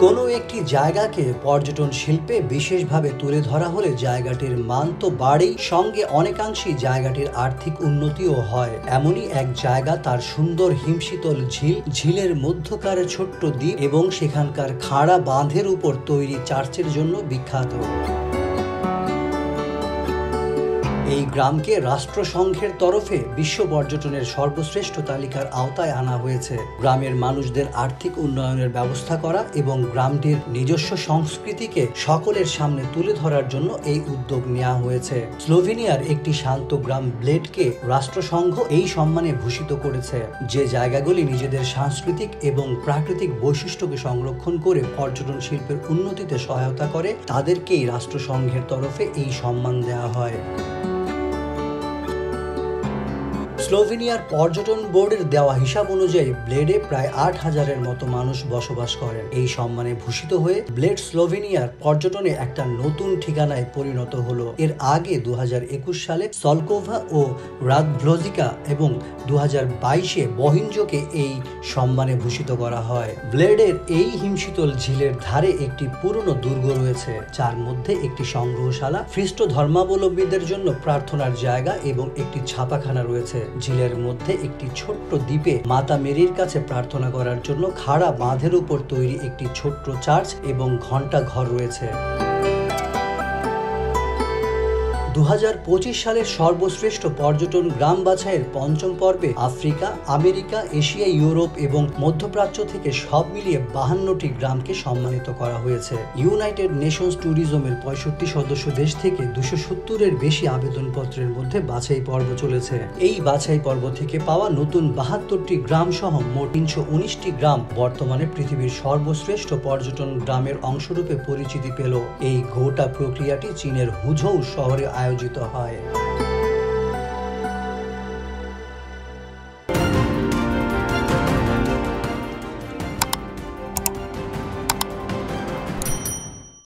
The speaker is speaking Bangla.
কোনো একটি জায়গাকে পর্যটন শিল্পে বিশেষভাবে তুলে ধরা হলে জায়গাটির মান তো বাড়েই, সঙ্গে অনেকাংশেই জায়গাটির আর্থিক উন্নতিও হয়। এমনই এক জায়গা তার সুন্দর হিমশীতল ঝিল, ঝিলের মধ্যকার ছোট্ট দ্বীপ এবং সেখানকার খাড়া বাঁধের উপর তৈরি চার্চের জন্য বিখ্যাত। এই গ্রামকে রাষ্ট্রসংঘের তরফে বিশ্ব পর্যটনের সর্বশ্রেষ্ঠ তালিকার আওতায় আনা হয়েছে। গ্রামের মানুষদের আর্থিক উন্নয়নের ব্যবস্থা করা এবং গ্রামটির নিজস্ব সংস্কৃতিকে সকলের সামনে তুলে ধরার জন্য এই উদ্যোগ নেওয়া হয়েছে। স্লোভেনিয়ার একটি শান্ত গ্রাম ব্লেডকে রাষ্ট্রসংঘ এই সম্মানে ভূষিত করেছে। যে জায়গাগুলি নিজেদের সাংস্কৃতিক এবং প্রাকৃতিক বৈশিষ্ট্যকে সংরক্ষণ করে পর্যটন শিল্পের উন্নতিতে সহায়তা করে, তাদেরকেই রাষ্ট্রসংঘের তরফে এই সম্মান দেওয়া হয়। স্লোভেনিয়ার পর্যটন বোর্ডের দেওয়া হিসাব অনুযায়ী ব্লেডে প্রায় 8,000-এর মতো মানুষ বসবাস করেন। এই সম্মানে ভূষিত হয়ে ব্লেড স্লোভেনিয়ার পর্যটনে একটা নতুন ঠিকানায় পরিণত হলো। এর আগে 2021 সালে সলকোভা ও রাদভ্লোজিকা এবং 2022-এ বহিঞ্জোকে এই সম্মানে ভূষিত করা হয়। ব্লেডের এই হিমশীতল ঝিলের ধারে একটি পুরনো দুর্গ রয়েছে, যার মধ্যে একটি সংগ্রহশালা, খ্রিস্ট ধর্মাবলম্বীদের জন্য প্রার্থনার জায়গা এবং একটি ছাপাখানা রয়েছে। ঝিলের মধ্যে একটি ছোট্ট দ্বীপে মাতা মেরির কাছে প্রার্থনা করার জন্য খাড়া বাঁধের উপর তৈরি একটি ছোট্ট চার্চ এবং ঘণ্টা ঘর রয়েছে। 2025 সালের সর্বশ্রেষ্ঠ পর্যটন গ্রাম বাছাইয়ের পঞ্চম পর্বে আফ্রিকা, আমেরিকা, এশিয়া, ইউরোপ এবং মধ্যপ্রাচ্য থেকে সব মিলিয়ে 52টি গ্রামকে সম্মানিত করা হয়েছে। ইউনাইটেড নেশনস ট্যুরিজমের 65 সদস্য দেশ থেকে 270-এর বেশি আবেদনপত্রের মধ্যে বাছাই পর্ব চলেছে। এই বাছাই পর্ব থেকে পাওয়া নতুন 72টি গ্রাম সহ মোট 319টি গ্রাম বর্তমানে পৃথিবীর সর্বশ্রেষ্ঠ পর্যটন গ্রামের অংশরূপে পরিচিতি পেল। এই গোটা প্রক্রিয়াটি চীনের হুঝৌ শহরে আয়োজিত হয়।